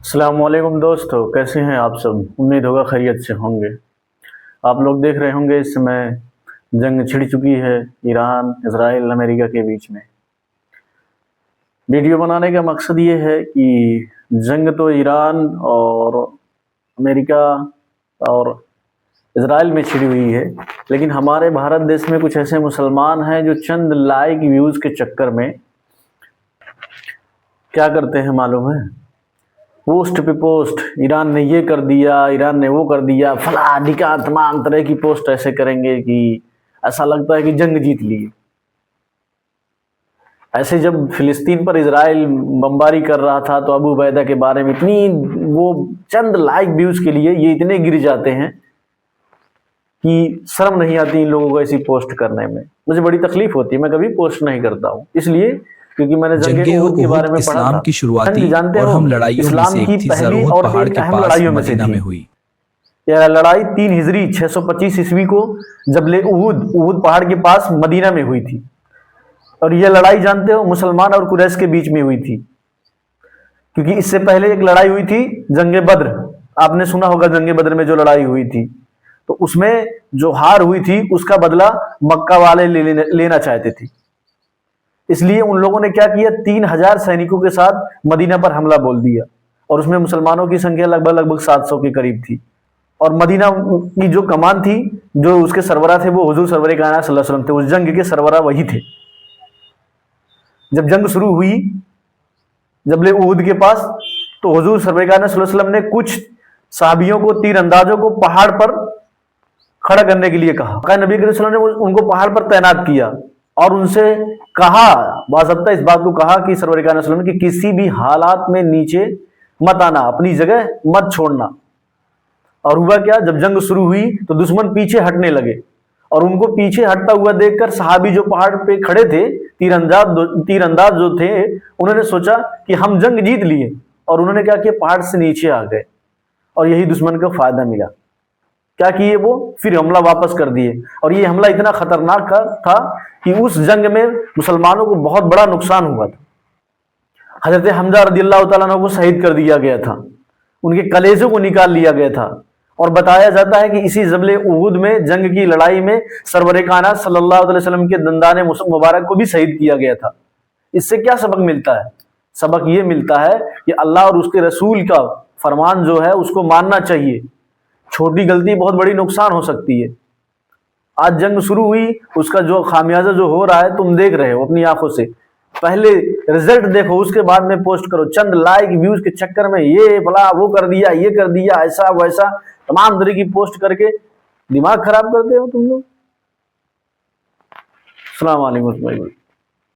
अस्सलाम वालेकुम दोस्तों, कैसे हैं आप सब। उम्मीद होगा खैरियत से होंगे। आप लोग देख रहे होंगे इस समय जंग छिड़ चुकी है ईरान, इजराइल, अमेरिका के बीच में। वीडियो बनाने का मकसद ये है कि जंग तो ईरान और अमेरिका और इजराइल में छिड़ी हुई है, लेकिन हमारे भारत देश में कुछ ऐसे मुसलमान हैं जो चंद लाइक व्यूज़ के चक्कर में क्या करते हैं मालूम है, पोस्ट पे पोस्ट, ईरान ने ये कर दिया, ईरान ने वो कर दिया, फला ढिका तमाम तरह की पोस्ट ऐसे करेंगे कि ऐसा लगता है कि जंग जीत लिए। ऐसे जब फिलिस्तीन पर इजराइल बमबारी कर रहा था तो अबू उबैदा के बारे में इतनी वो चंद लाइक व्यूज के लिए ये इतने गिर जाते हैं कि शर्म नहीं आती इन लोगों को ऐसी पोस्ट करने में। मुझे बड़ी तकलीफ होती है, मैं कभी पोस्ट नहीं करता हूँ, इसलिए क्योंकि मैंने जंगे उहद के बारे में पढ़ा इस्लाम था। की शुरुआती जानते और हो, हम लड़ाइयों में इस्लाम से की एक थी पहली ज़रूद और पहाड़ एक के अहम पास लड़ाइयों में से मदीना थी। में हुई। यह लड़ाई 3 हिजरी 625 ईस्वी को जबले उहद पहाड़ के पास मदीना में हुई थी। और यह लड़ाई जानते हो मुसलमान और कुरैश के बीच में हुई थी, क्योंकि इससे पहले एक लड़ाई हुई थी जंगे बद्र। आपने सुना होगा जंगे बद्र में जो लड़ाई हुई थी, तो उसमें जो हार हुई थी उसका बदला मक्का वाले लेना चाहते थे। इसलिए उन लोगों ने क्या किया, 3000 सैनिकों के साथ मदीना पर हमला बोल दिया, और उसमें मुसलमानों की संख्या लगभग 700 के करीब थी। और मदीना की जो कमान थी, जो उसके सरबराह थे, वो हुजूर सरवर कायनात सल्लल्लाहु अलैहि वसल्लम थे। उस जंग के सरबराह वही थे। जब जंग शुरू हुई जबले उहद के पास, तो हुजूर सरवर कायनात सल्लल्लाहु अलैहि वसल्लम ने कुछ साहबियों को, तीरंदाजों को पहाड़ पर खड़ा करने के लिए कहा। नबी करीम सल्लल्लाहु अलैहि वसल्लम ने उनको पहाड़ पर तैनात किया और उनसे कहा, बाज़ाब्ता इस बात को कहा कि सरवर कायनात सल्लल्लाहु अलैहि वसल्लम कि किसी भी हालात में नीचे मत आना, अपनी जगह मत छोड़ना। और हुआ क्या, जब जंग शुरू हुई तो दुश्मन पीछे हटने लगे, और उनको पीछे हटता हुआ देखकर सहाबी जो पहाड़ पे खड़े थे, तीरंदाज जो थे, उन्होंने सोचा कि हम जंग जीत लिए, और उन्होंने क्या किया, पहाड़ से नीचे आ गए। और यही दुश्मन को फायदा मिला। क्या किए वो, फिर हमला वापस कर दिए। और ये हमला इतना खतरनाक था कि उस जंग में मुसलमानों को बहुत बड़ा नुकसान हुआ था। हजरत हमजा रदियल्लाहु ताला अन्हु को शहीद कर दिया गया था, उनके कलेजों को निकाल लिया गया था। और बताया जाता है कि इसी जबले उहद में, जंग की लड़ाई में, सरवर कायनात सल्लल्लाहु अलैहि वसल्लम के दंदाने मुबारक को भी शहीद किया गया था। इससे क्या सबक मिलता है? सबक ये मिलता है कि अल्लाह और उसके रसूल का फरमान जो है उसको मानना चाहिए। छोटी गलती बहुत बड़ी नुकसान हो सकती है। आज जंग शुरू हुई, उसका जो खामियाजा जो हो रहा है तुम देख रहे हो अपनी आंखों से। पहले रिजल्ट देखो, उसके बाद में पोस्ट करो। चंद लाइक व्यूज के चक्कर में ये भला वो कर दिया, ये कर दिया, ऐसा वैसा तमाम तरह की पोस्ट करके दिमाग खराब करते हो तुम लोग। अस्सलाम वालेकुम।